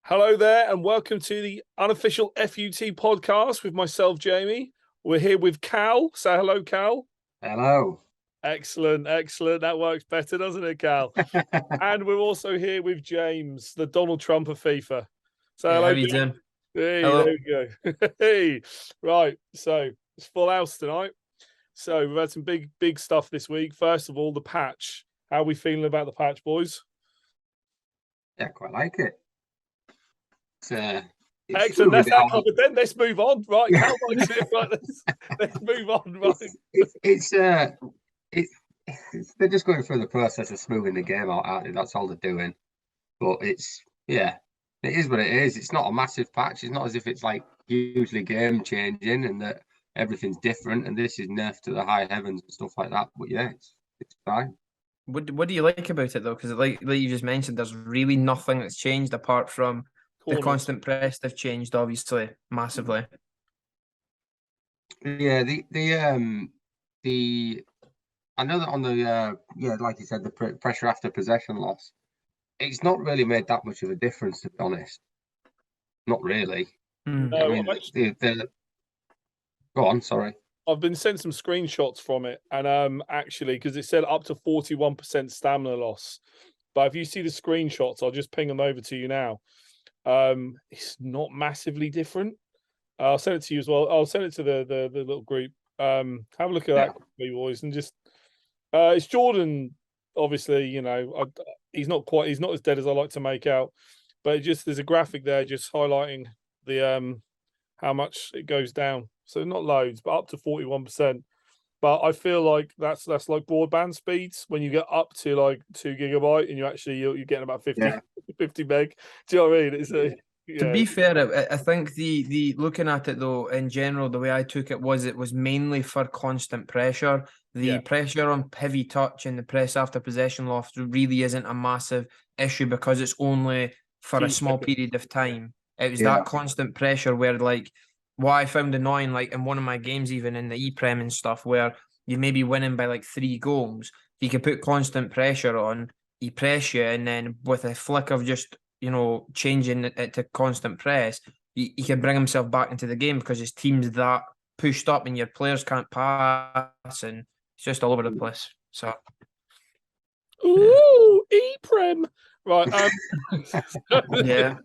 Hello there, and welcome to the unofficial FUT podcast with myself, Jamie. We're here with Cal. Say hello, Cal. Hello. Excellent. That works better, doesn't it, Cal? And we're also here with James, the Donald Trump of FIFA. Say hello. How are you doing? Hey, Hello. there we go. Hey, right. So it's full house tonight. So we've had some big stuff this week. First of all, the patch. How are we feeling about the patch, boys? Yeah, quite like it. Excellent. That's that covered. Then let's move on. Right, Cal likes it. Right, let's move on. Right. They're just going through the process of smoothing the game out, aren't they? That's all they're doing. But it is what it is. It's not a massive patch. It's not as if it's like hugely game changing and that everything's different and this is nerfed to the high heavens and stuff like that. But yeah, it's fine. What do you like about it though? Because like you just mentioned, there's really nothing that's changed apart from the constant press. They've changed obviously massively. Yeah, I know that on the like you said, the pressure after possession loss, it's not really made that much of a difference, to be honest. Not really. No, I mean, go on. Sorry. I've been sent some screenshots from it, and actually, because it said up to 41% stamina loss. But if you see the screenshots, I'll just ping them over to you now. It's not massively different. I'll send it to you as well. I'll send it to the little group. Have a look at that, boys, and just it's Jordan. Obviously, you know, he's not as dead as I like to make out, but there's a graphic there just highlighting the how much it goes down. So not loads, but up to 41%. But I feel like that's like broadband speeds when you get up to like 2 GB and you're getting about 50 meg. Do you know what I mean? To be fair, I think the looking at it though in general, the way I took it was mainly for constant pressure. The pressure on heavy touch and the press after possession loss really isn't a massive issue because it's only for a small period of time. It was that constant pressure where like what I found annoying, like in one of my games, even in the E-Prem and stuff, where you may be winning by like 3 goals, you can put constant pressure on, he press you, and then with a flick of just, you know, changing it to constant press, he can bring himself back into the game because his team's that pushed up and your players can't pass, and it's just all over the place. So, E-Prem. Right. Yeah.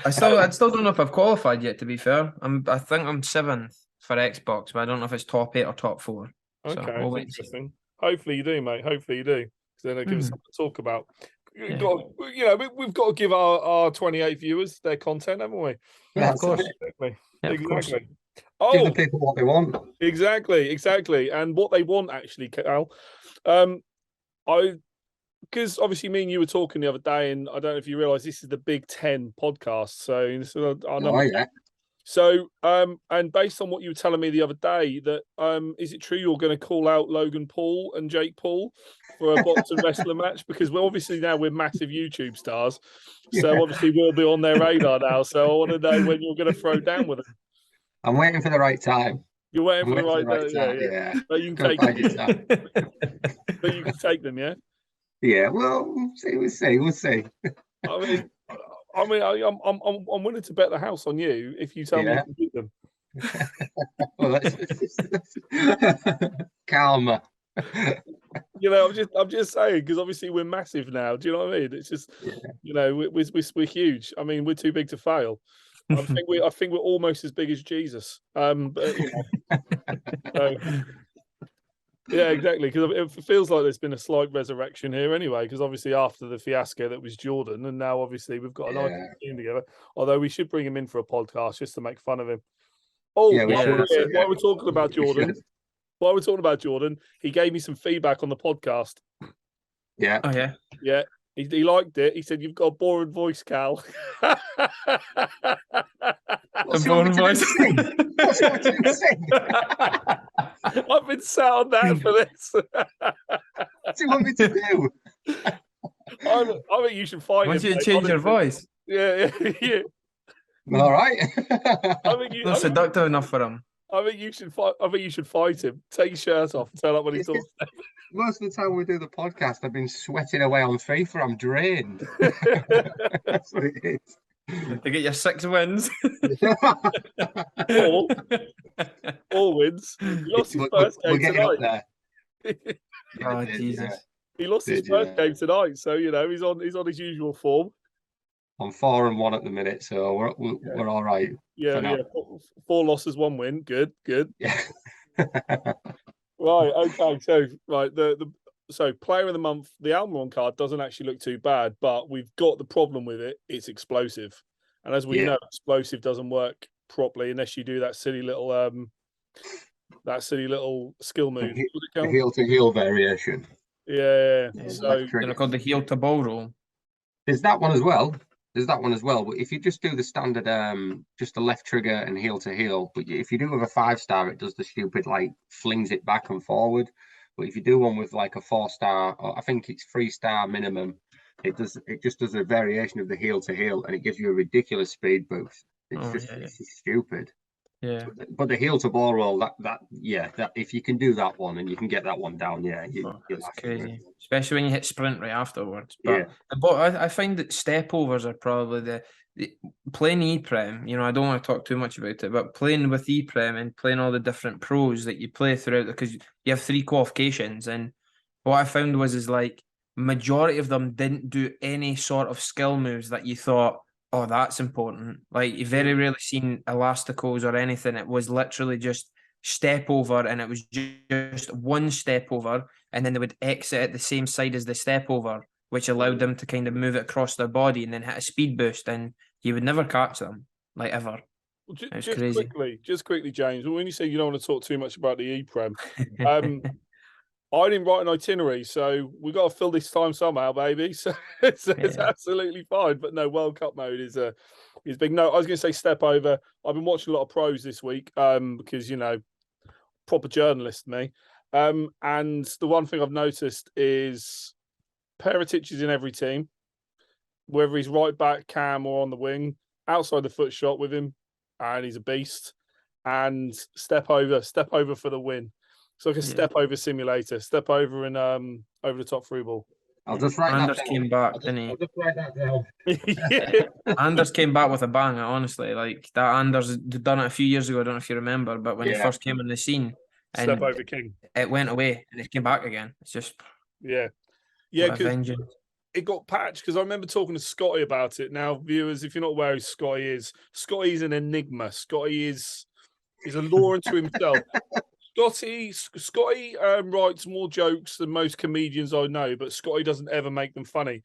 I still don't know if I've qualified yet, to be fair. I think I'm 7th for Xbox, but I don't know if it's top 8 or top 4. Okay, so we'll interesting. Hopefully you do, mate. Hopefully you do. Because then it gives us something to talk about. We've got to give our 28 viewers their content, haven't we? Yeah, of course. Exactly. Give the people what they want. Exactly. And what they want, actually, Cal. Because obviously me and you were talking the other day, and I don't know if you realise this is the Big 10 podcast. So this is our number. So, and based on what you were telling me the other day, that is it true you're going to call out Logan Paul and Jake Paul for a boxing wrestler match? Because we're massive YouTube stars, so obviously we'll be on their radar now. So I want to know when you're going to throw down with them. I'm waiting for the right time. You're waiting for the right time. Yeah. But you can take them. But you can take them, yeah. Yeah. Well, we'll see. I'm willing to bet the house on you if you tell me you can beat them. Well, calmer. You know, I'm just saying, because obviously we're massive now. Do you know what I mean? It's just, you know, we're huge. I mean, we're too big to fail. I think we're almost as big as Jesus. But you know, yeah, exactly. Because it feels like there's been a slight resurrection here anyway. Because obviously after the fiasco that was Jordan, and now obviously we've got a nice team together. Although we should bring him in for a podcast just to make fun of him. Oh, while we're talking about Jordan, he gave me some feedback on the podcast. Yeah. Oh yeah. Yeah. He liked it. He said, "You've got a boring voice, Cal." What's your voice? I've been sat on that for this. What do you want me to do? I think you should fight him. Want you to change your voice? Yeah. All right. I think not seductive enough for him. I think you should fight him. Take your shirt off and tell up what he thought. Most of the time we do the podcast, I've been sweating away on FIFA. I'm drained. That's what it is. To get your 6 wins. Four wins. He lost his first We're game getting up tonight. there. Oh, Did, Jesus. He lost his Did, first yeah. game tonight, so you know he's on his usual form. I'm 4-1 at the minute, so we're all right. Yeah, for now. yeah. Four losses, 1 win. Good, good. Yeah. Right, okay. So right, so player of the month, the Almiron card doesn't actually look too bad, but we've got the problem with it. It's explosive, and as we Yeah. know, explosive doesn't work properly unless you do that silly little skill move. The What's it called? heel to heel variation. Yeah. Yeah, So left They're trigger. called the heel to ball roll. There's that one as well. But if you just do the standard, just the left trigger and heel to heel, but if you do with a 5-star, it does the stupid like flings it back and forward. But if you do one with like a 4-star, or I think it's 3-star minimum, it just does a variation of the heel to heel, and it gives you a ridiculous speed boost. It's just stupid. Yeah. But the heel to ball roll, that if you can do that one and you can get that one down, you're It's crazy, especially when you hit sprint right afterwards. Yeah. But I find that step overs are probably the playing E-Prem. You know, I don't want to talk too much about it, but playing with E-Prem and playing all the different pros that you play throughout, because you have 3 qualifications, and what I found is like majority of them didn't do any sort of skill moves that you thought, oh, that's important. Like you very rarely seen elasticals or anything. It was literally just step over, and it was just one step over, and then they would exit at the same side as the step over, which allowed them to kind of move it across their body and then hit a speed boost, and you would never catch them, like ever. Well, It was just crazy. quickly, James. When you say you don't want to talk too much about the E-Prem, I didn't write an itinerary, so we got to fill this time somehow, baby. So it's absolutely fine. But no, World Cup mode is big. No, I was going to say step over. I've been watching a lot of pros this week, because you know, proper journalist me. And the one thing I've noticed is Perisic is in every team, whether he's right back, cam, or on the wing, outside the foot shot with him, and he's a beast. And step over for the win. It's like a step over simulator. Step over and over the top through ball. I'll just write Anders that down. came back, didn't he? I'll just write that down. Yeah. Anders came back with a banger, honestly. Like that Anders done it a few years ago. I don't know if you remember, but when he first came on the scene, and Step over King. it went away and it came back again. It's just Yeah, because because it got patched. Because I remember talking to Scotty about it. Now, viewers, if you're not aware who Scotty is an enigma. Scotty is a law unto himself. Scotty writes more jokes than most comedians I know, but Scotty doesn't ever make them funny.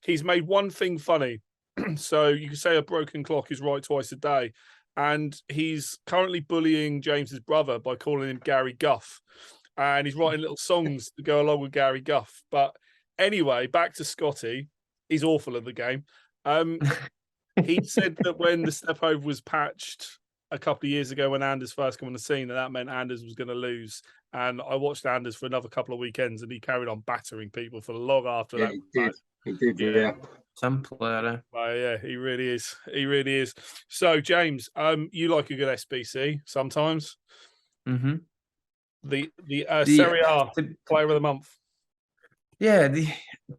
He's made one thing funny. So you can say a broken clock is right twice a day. And he's currently bullying James's brother by calling him Gary Guff. And he's writing little songs to go along with Gary Guff. But anyway, back to Scotty. He's awful at the game. He said that when the step over was patched a couple of years ago when Anders first came on the scene, that meant Anders was going to lose. And I watched Anders for another couple of weekends, and he carried on battering people for long after that. He did, yeah. some player. Oh, yeah, he really is. He really is. So, James, you like a good SBC sometimes. Mm-hmm. The Serie A player of the month. Yeah,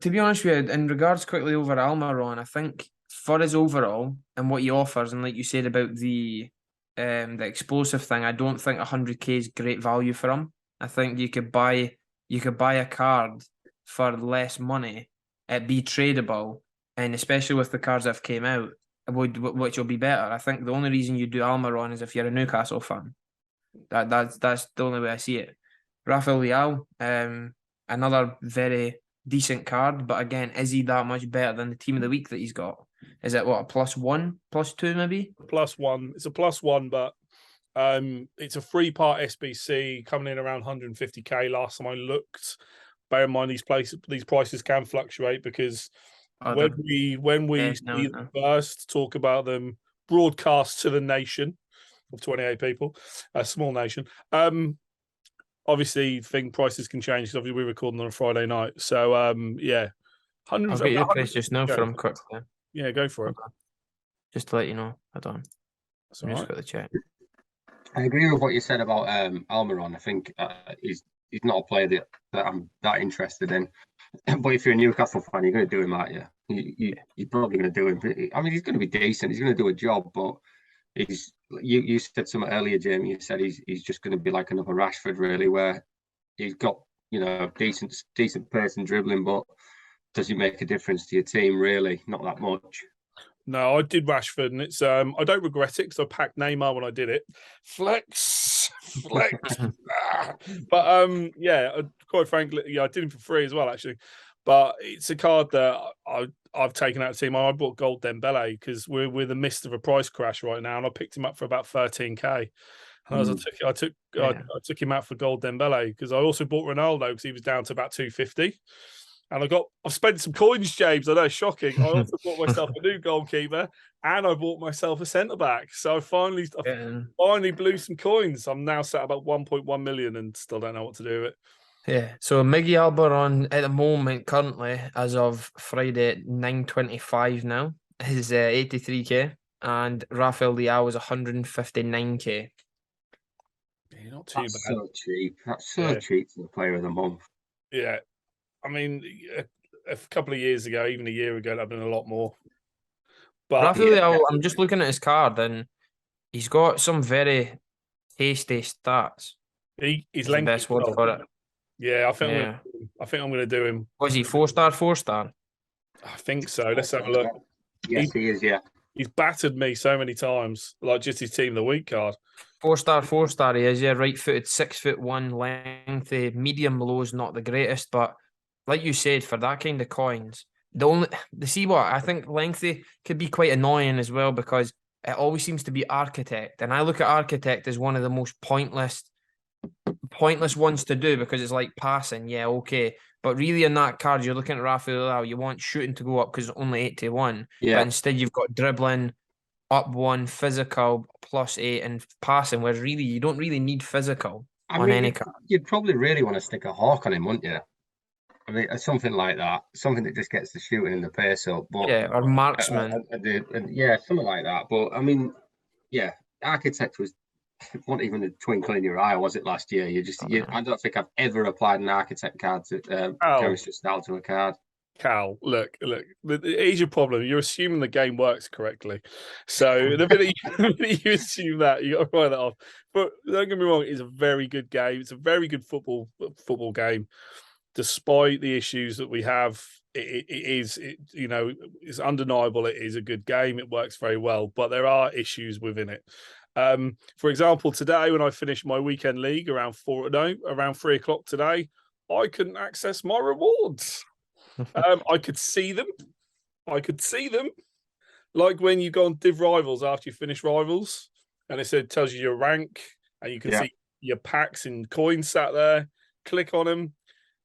to be honest with you, in regards quickly over Almiron, I think for his overall and what he offers, and like you said about the explosive thing, I don't think 100k is great value for him. I think you could buy a card for less money, it'd be tradable, and especially with the cards that have came out, which will be better. I think the only reason you do Almiron is if you're a Newcastle fan. That's the only way I see it. Rafael Leao, another very decent card, but again, is he that much better than the team of the week that he's got? Is it what, a +1, +2 maybe? +1. It's a +1, but it's a 3-part SBC coming in around 150k last time I looked. Bear in mind these prices can fluctuate because when we see them first, talk about them broadcast to the nation of 28 people, a small nation. Obviously, prices can change because obviously we're recording on a Friday night. So yeah, I'll get you the price just now for him quickly. Yeah, go for it. Just to let you know. Hold on. That's Let me just quickly check. I agree with what you said about Almiron. I think he's not a player that I'm that interested in. But if you're a Newcastle fan, you're going to do him, aren't you? You're probably going to do him. I mean, he's going to be decent. He's going to do a job, but you said something earlier, Jamie. You said he's just going to be like another Rashford, really, where he's got decent pace and dribbling, but does he make a difference to your team? Really, not that much. No, I did Rashford, and it's I don't regret it because I packed Neymar when I did it. Flex. But yeah, quite frankly, yeah, I did him for free as well, actually. But it's a card that I've taken out of the team. I bought Gold Dembele because we're the midst of a price crash right now, and I picked him up for about 13k. And as I took him out for Gold Dembele because I also bought Ronaldo because he was down to about 250. And I've spent some coins, James. I know, shocking. I also bought myself a new goalkeeper, and I bought myself a centre back. So I finally blew some coins. I'm now set about 1.1 million, and still don't know what to do with it. Yeah. So Miggy Almiron at the moment, currently, as of Friday at 9:25 now, is 83k, and Rafael Leao is 159k. Yeah, not too bad. So cheap. That's so cheap for the player of the month. Yeah. I mean, a couple of years ago, even a year ago, that'd been a lot more. But Rafael, I'm just looking at his card, and he's got some very tasty stats. He's the best word for it. Yeah, I think I'm going to do him. Was he 4-star, 4-star? I think so. Let's have a look. Yes, he is. Yeah, he's battered me so many times, like just his team of the week card. 4-star, 4-star. He is. Yeah, right-footed, 6'1", lengthy, medium lows, not the greatest, but like you said, for that kind of coins, I think lengthy could be quite annoying as well because it always seems to be Architect, and I look at Architect as one of the most pointless ones to do because it's like passing, yeah, okay, but really in that card you're looking at Rafael Leao, you want shooting to go up because it's only 81, but instead you've got dribbling, up 1, physical, +8, and passing, where really you don't really need physical on any card. You'd probably really want to stick a hawk on him, wouldn't you? I mean, something like that, something that just gets the shooting and the pace up. But yeah, or marksman. Yeah, something like that. But I mean, yeah, Architect wasn't even a twinkle in your eye, was it, last year? I don't think I've ever applied an Architect card to chemistry style to a card. Cal, look, here's your problem. You're assuming the game works correctly. So the minute you assume that, you got to write that off. But don't get me wrong, it's a very good game. It's a very good football game. Despite the issues that we have, it's undeniable. It is a good game. It works very well, but there are issues within it. For example, today when I finished my weekend league around 3 o'clock today, I couldn't access my rewards. I could see them. Like when you go on Div Rivals after you finish Rivals, and it tells you your rank, and you can see your packs and coins sat there. Click on them.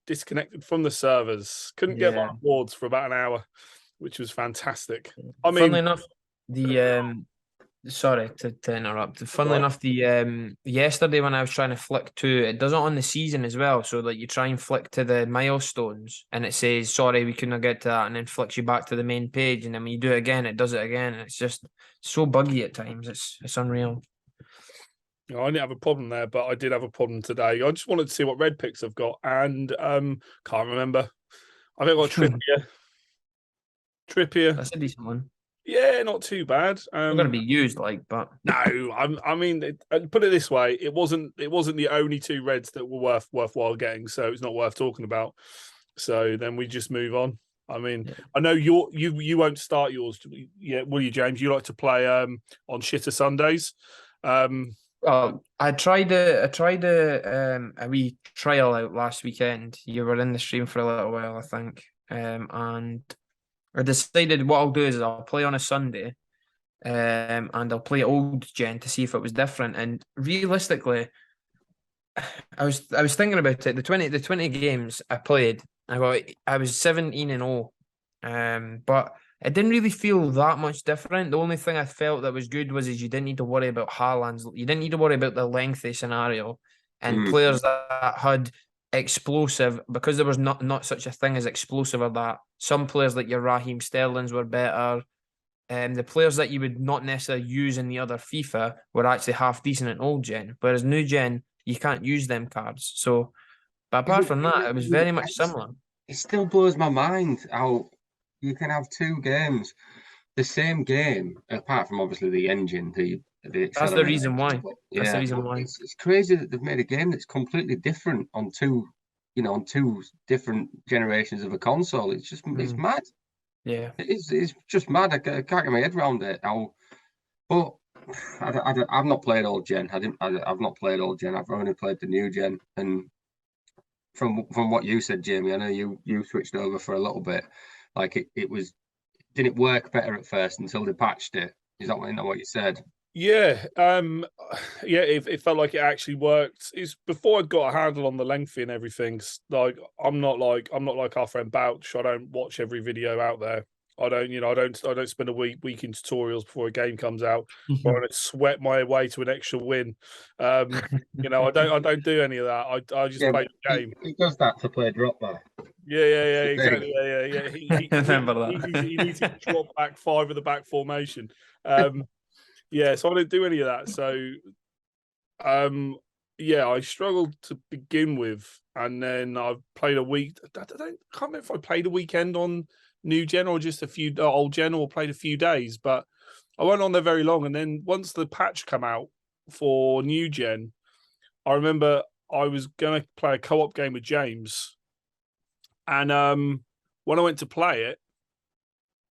Disconnected from the servers. Couldn't get my rewards for about an hour, which was fantastic. I mean, funnily enough, sorry to interrupt. Funnily enough, yesterday when I was trying to flick to, it does it on the season as well. So like you try and flick to the milestones, and it says, "Sorry, we couldn't get to that," and then flicks you back to the main page, and then when you do it again, it does it again. And it's just so buggy at times. It's unreal. I didn't have a problem there, but I did have a problem today. I just wanted to see what red picks I've got, and can't remember. I think I got Trippier. That's a decent one. Yeah, not too bad. Not going to be used, but no. I mean, put it this way: it wasn't the only 2 reds that were worthwhile getting, so it's not worth talking about. So then we just move on. I mean, I know you won't start yours, will you, James? You like to play on shitter Sundays. I tried a wee trial out last weekend. You were in the stream for a little while, I think, and I decided what I'll do is I'll play on a Sunday, and I'll play old gen to see if it was different. And realistically, I was thinking about it. The 20 games I played, I was 17-0, but it didn't really feel that much different. The only thing I felt that was good was you didn't need to worry about Haaland's. You didn't need to worry about the lengthy scenario, and players that had explosive, because there was not such a thing as explosive or that. Some players like your Raheem Sterling's were better. The players that you would not necessarily use in the other FIFA were actually half decent in old gen, whereas new gen you can't use them cards. So, but apart from that, it was very much similar. it still blows my mind how you can have two games, the same game, apart from obviously the engine, the That's the accelerator. reason why. But, That's the yeah, reason but why. it's crazy that they've made a game that's completely different on two, on two different generations of a console. It's just it's mad. Yeah. It's just mad. I can't get my head around it. But I've not played old gen. I've not played old gen. I've only played the new gen. And from what you said, Jamie, I know you switched over for a little bit. Like it was, didn't work better at first until they patched it. Is that what you said? Yeah, yeah, it felt like it actually worked. It's before I got a handle on the lengthy and everything. Like I'm not like our friend Bouch. I don't watch every video out there. I don't spend a week in tutorials before a game comes out. Or I don't sweat my way to an extra win. I don't do any of that. I just play the game. He does that to play drop back. Yeah, exactly. Yeah. He Remember that. He needs to drop back 5 of the back formation. Yeah, so I didn't do any of that. So, yeah, I struggled to begin with, and then I played a week. I can't remember if I played a weekend on new gen or just a few old gen, or played a few days. But I went on there very long, and then once the patch came out for new gen, I remember I was going to play a co-op game with James, and when I went to play it,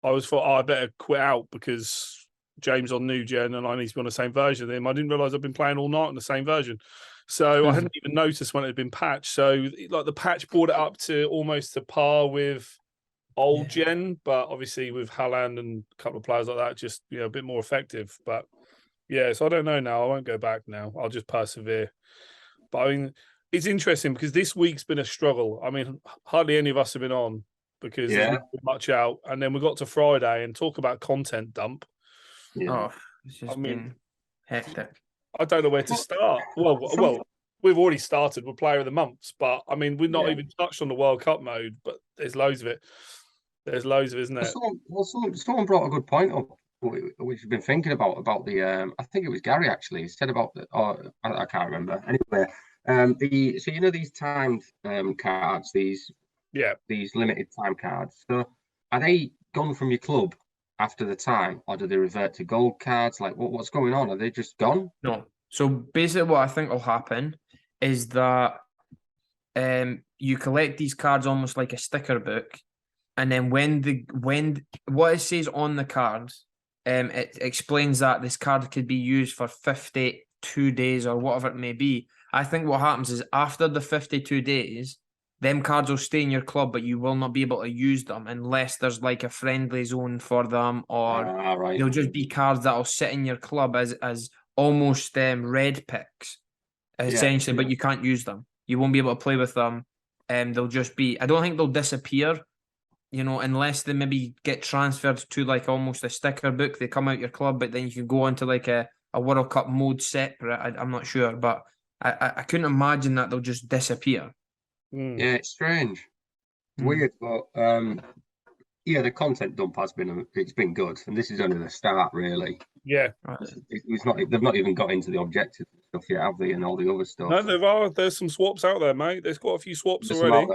I thought, I better quit out because James on new gen and I need to be on the same version of him. I didn't realize I've been playing all night on the same version. So I hadn't even noticed when it had been patched. So like the patch brought it up to almost to par with old gen, but obviously with Haaland and a couple of players like that, just a bit more effective. But yeah, so I don't know now. I won't go back now. I'll just persevere. But I mean, it's interesting because this week's been a struggle. I mean, hardly any of us have been on because there's not been much out. And then we got to Friday and talk about content dump. Yeah. Oh, it's just been hectic. I don't know where to start. Well, we've already started with Player of the Months, but I mean, we've not even touched on the World Cup mode, but there's loads of it. There's loads of it, isn't there? Someone brought a good point up, which we've been thinking about the. I think it was Gary actually. He said about the. I can't remember. Anyway, so these timed cards, these limited time cards. So are they gone from your club after the time, or do they revert to gold cards? Like, what's going on? Are they just gone? No. So basically, what I think will happen is that you collect these cards almost like a sticker book, and then when what it says on the card, it explains that this card could be used for 52 days or whatever it may be. I think what happens is after the 52 days, them cards will stay in your club, but you will not be able to use them unless there's like a friendly zone for them, or they'll just be cards that'll sit in your club as almost red picks, essentially, but you can't use them. You won't be able to play with them. They'll just be, I don't think they'll disappear, unless they maybe get transferred to like almost a sticker book. They come out your club, but then you can go onto like a World Cup mode separate. I'm not sure, but I couldn't imagine that they'll just disappear. Yeah, it's strange. Weird, but the content dump it's been good, and this is only the start, really. Yeah, they've not even got into the objective stuff yet, have they? And all the other stuff. No, there's some swaps out there, mate. There's quite a few swaps already.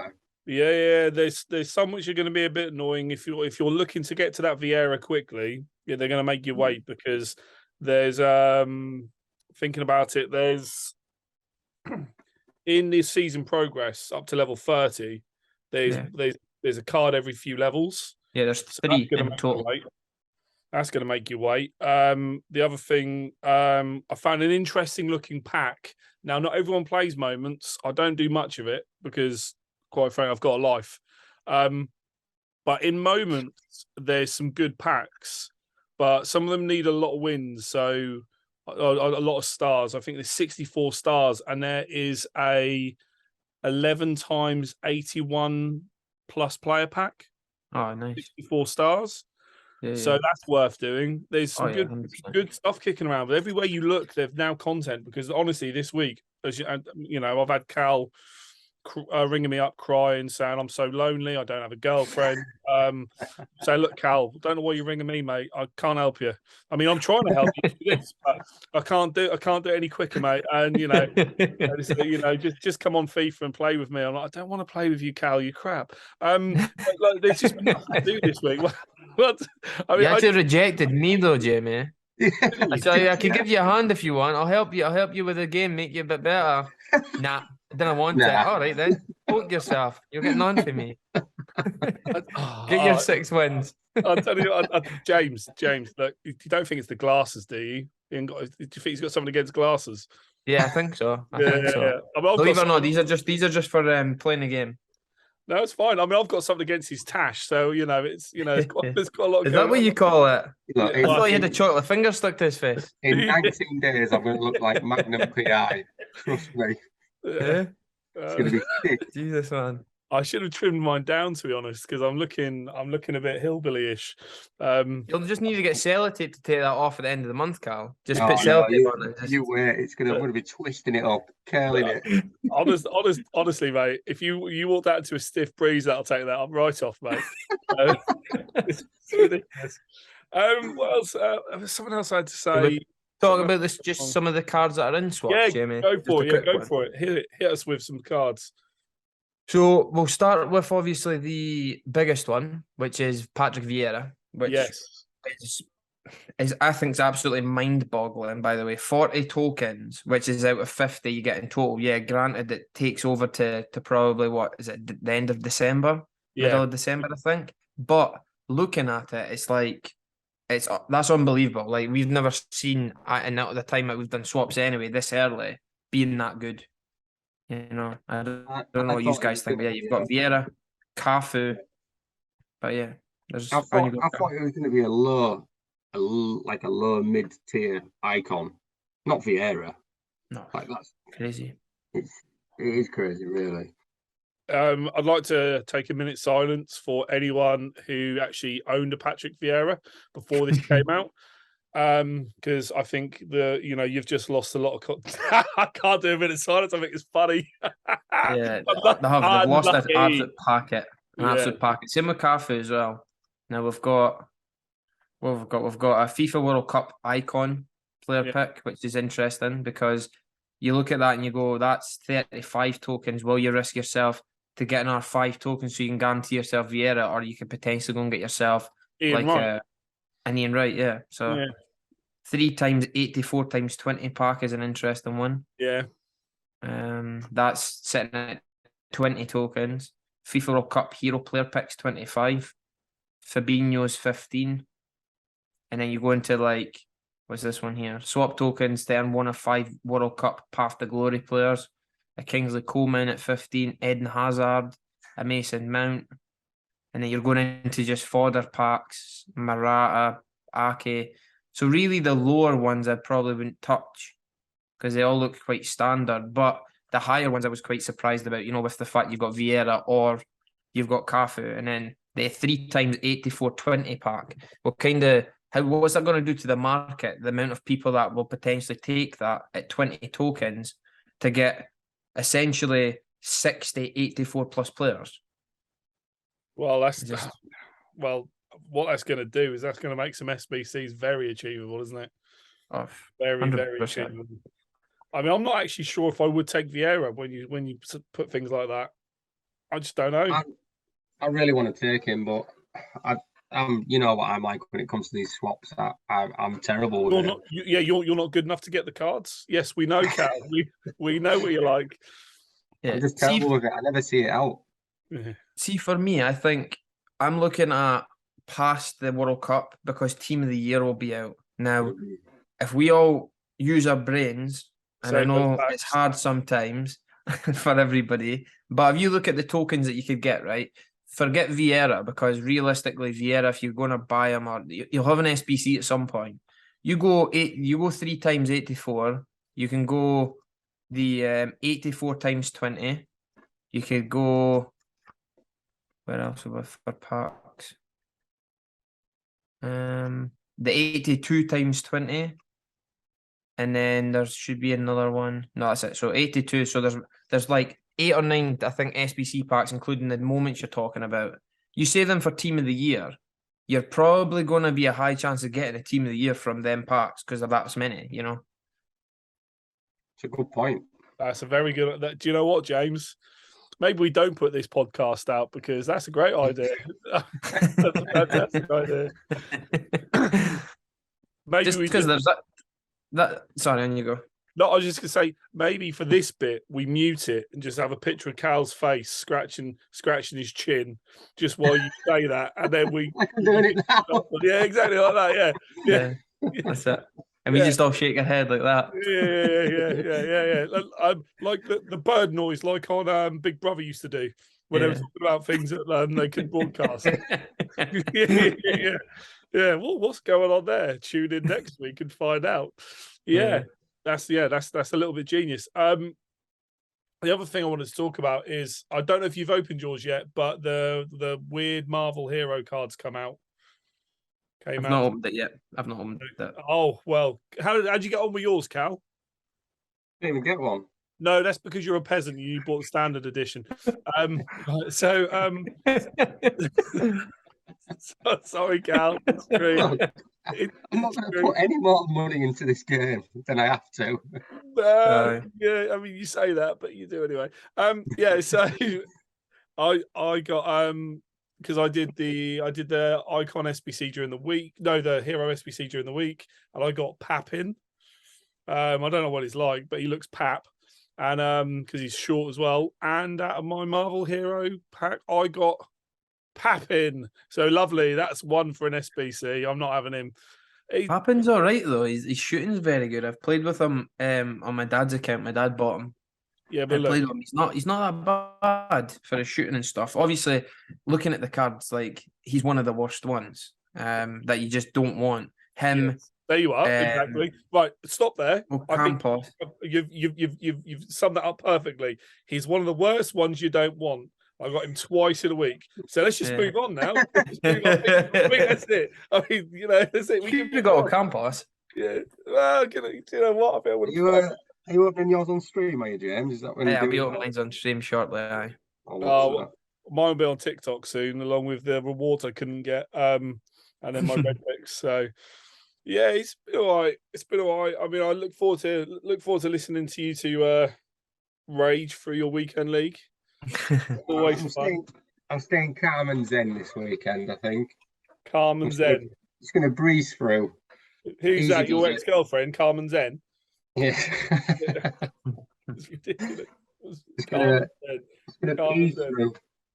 Yeah. There's some which are going to be a bit annoying if you're looking to get to that Vieira quickly. Yeah, they're going to make you wait because there's thinking about it. There's in this season progress up to level 30. There's a card every few levels. Yeah, there's 3 in total. That's going to make you wait. The other thing, I found an interesting looking pack. Now, not everyone plays Moments. I don't do much of it because, quite frankly, I've got a life. But in Moments, there's some good packs, but some of them need a lot of wins. So a lot of stars. I think there's 64 stars, and there is a 11 times 81 plus player pack. Oh, nice. 64 stars. So that's worth doing. There's some good stuff kicking around. But everywhere you look, there's now content because honestly, this week, as I've had Cal ringing me up crying, saying I'm so lonely, I don't have a girlfriend. Say, look, Cal, don't know why you're ringing me, mate. I can't help you. I mean, I'm trying to help you do this, but I can't do it any quicker, mate. And just come on FIFA and play with me. I'm like, I don't want to play with you, Cal. You crap. Like, there's just nothing to do this week. What? I mean, You actually rejected me though, Jamie. I tell you, I can give you a hand if you want. I'll help you with the game, make you a bit better. Nah, I didn't want it. All right then, poke yourself. You'll get none for me. Get your 6 wins. I'll tell you, James, look, you don't think it's the glasses, do you? Do you think he's got something against glasses? Yeah, I think so. I think so. Yeah. I mean, Believe it or not, these are just for playing the game. No, it's fine. I mean, I've got something against his tash, so it's quite a lot. Is that what you call it? Look, I thought he had a chocolate finger stuck to his face. In 19 days, I'm going to look like Magnum PI. Trust me. Yeah. It's going to be sick. Jesus, man. I should have trimmed mine down, to be honest, because I'm looking a bit hillbilly-ish. You'll just need to get sellotape to take that off at the end of the month, Cal. Just No, put sellotape on it. You wait. I'm going to be twisting it up, curling it. Honestly, mate, if you walk that into a stiff breeze, that'll take that up right off, mate. It's ridiculous. What else? Someone else I had to say. Talk about this, just some of the cards that are in swaps, Yeah, Jamie. go for it. Yeah, go one. for it. Hit us with some cards. So we'll start with obviously the biggest one, which is Patrick Vieira, which is I think is absolutely mind-boggling. By the way, 40 tokens, which is out of 50 you get in total. Yeah, granted it takes over to probably what is it, the end of December, middle of December, I think. But looking at it, it's like that's unbelievable. Like we've never seen and at the time that we've done swaps anyway this early being that good. You know, I don't know what you guys think, but yeah, you've got Vieira, Cafu, but yeah, there's. I thought it was going to be a low mid-tier icon, not Vieira. No, like that's crazy. It is crazy, really. I'd like to take a minute's silence for anyone who actually owned a Patrick Vieira before this came out. Because I think you've just lost a lot of. I can't do a minute of silence. I think it's funny. Yeah, they've lost an absolute packet, absolute packet. Same with Cafu as well. Now we've got a FIFA World Cup icon player pick, which is interesting because you look at that and you go, that's 35 tokens. Will you risk yourself to get another 5 tokens so you can guarantee yourself Vieira, or you could potentially go and get yourself Ian Wright, yeah. So 3 times 84 times 20 pack is an interesting one. Yeah. That's sitting at 20 tokens. FIFA World Cup hero player picks 25. Fabinho's 15. And then you go into what's this one here? Swap tokens to earn 1 of 5 World Cup Path to Glory players. A Kingsley Coman at 15. Eden Hazard. A Mason Mount. And then you're going into just fodder packs. Morata, Ake. So really the lower ones I probably wouldn't touch because they all look quite standard. But the higher ones I was quite surprised about, with the fact you've got Vieira or you've got Cafu. And then the 3 times 84 20 pack. What's that going to do to the market? The amount of people that will potentially take that at 20 tokens to get essentially 60, 84 plus players. Well, what that's going to do is that's going to make some SBCs very achievable, isn't it? Oh, very, 100%. very achievable. I mean, I'm not actually sure if I would take Vieira when you put things like that. I just don't know. I really want to take him, but you know what I'm like when it comes to these swaps. I'm terrible with it. You're not good enough to get the cards. Yes, we know, Cal. we know what you're like. Yeah. I'm just terrible with it. I never see it out. See, for me, I think I'm looking at past the World Cup because Team of the Year will be out. Now, if we all use our brains, and I know it's hard sometimes for everybody, but if you look at the tokens that you could get, right? Forget Vieira, because realistically, Vieira, if you're going to buy him, or you'll have an SBC at some point. You go 3 times 84. You can go the 84 times 20. You could go. Where else are we for packs? The 82 times 20. And then there should be another one. No, that's it. So 82. So there's 8 or 9, I think, SBC packs, including the moments you're talking about. You save them for Team of the Year, you're probably going to be a high chance of getting a Team of the Year from them packs because of that many, you know? It's a good point. That's a very good. Do you know what, James? Maybe we don't put this podcast out because that's a great idea. That's a fantastic idea. Maybe just because there's that. Sorry, on you go. No, I was just gonna say maybe for this bit we mute it and just have a picture of Cal's face scratching his chin just while you say that, and then we like I'm doing it now. Yeah, exactly like that. Yeah. That's it. And we just all shake our head like that. Yeah. Like the bird noise, like on Big Brother used to do when they were talking about things that they could broadcast. Yeah. Well, what's going on there? Tune in next week and find out. Yeah. That's a little bit genius. The other thing I wanted to talk about is I don't know if you've opened yours yet, but the weird Marvel hero cards come out. I've not opened it yet. I've not opened it. Oh well, how'd you get on with yours, Cal? Didn't even get one. No, that's because you're a peasant. You bought the standard edition. Sorry, Cal. It's true. I'm not going to put any more money into this game than I have to. Yeah, I mean you say that, but you do anyway. Yeah, so I got because I did the Icon SBC during the week. No, the Hero SBC during the week, and I got Papin. I don't know what he's like, but he looks pap, and because he's short as well. And out of my Marvel Hero pack, I got Papin. So lovely. That's one for an SBC. I'm not having him. Papin's all right though. His shooting's very good. I've played with him on my dad's account. My dad bought him. Yeah, but look, he's not that bad for his shooting and stuff. Obviously, looking at the cards, like he's one of the worst ones that you just don't want. Him. Yes. There you are. Exactly. Right. Stop there. I think you've summed that up perfectly. He's one of the worst ones you don't want. I got him twice in a week. So let's just move on now. That's it. I mean, that's it. We got a campus. Yeah. Well, you know what? I think Are you opening yours on stream, are you, James? Is that when I'll be opening mine on stream shortly. Aye. Mine will be on TikTok soon, along with the rewards I couldn't get, and then my red picks. So, yeah, it's been all right. It's been all right. I mean, I look forward to listening to you to rage through your weekend league. Always fun. I'm staying calm and zen this weekend. I think calm and zen. Just going to breeze through. Who's that? Your ex-girlfriend, Calm and Zen? Yeah. It's ridiculous. It's going to breeze through.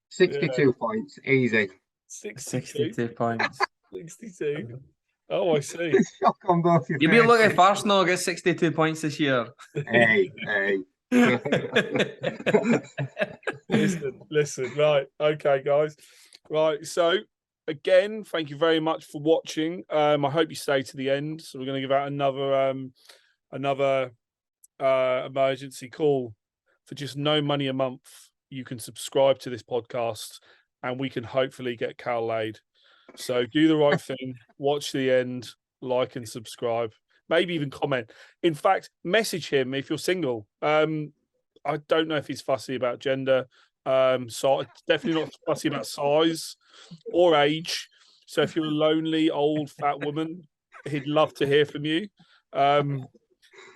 62 points, easy. 62 points. 62. Oh, I see. Shock on both your You'll be looking if Arsenal get 62 points this year. Hey. Listen. Right. Okay, guys. Right. So, again, thank you very much for watching. I hope you stay to the end. So we're going to give out another emergency call. For just no money a month, you can subscribe to this podcast, and we can hopefully get Cal laid. So do the right thing. Watch the end. Like and subscribe. Maybe even comment. In fact, message him if you're single. I don't know if he's fussy about gender. So definitely not fussy about size or age. So if you're a lonely old fat woman, he'd love to hear from you.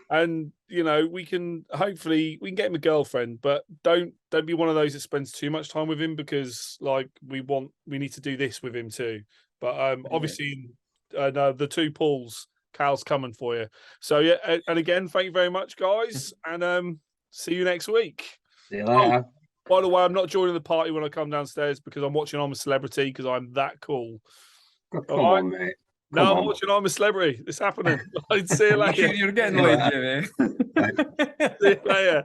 And we can get him a girlfriend, but don't be one of those that spends too much time with him, because we need to do this with him too. But obviously, the two Pauls, Cal's coming for you. So yeah, and again, thank you very much, guys, and see you next week. See you later. By the way, I'm not joining the party when I come downstairs because I'm watching I'm a Celebrity, because I'm that cool. Come on, mate. I'm watching I'm a Celebrity. It's happening. I'd see you later. You're getting late, Jimmy. See you later.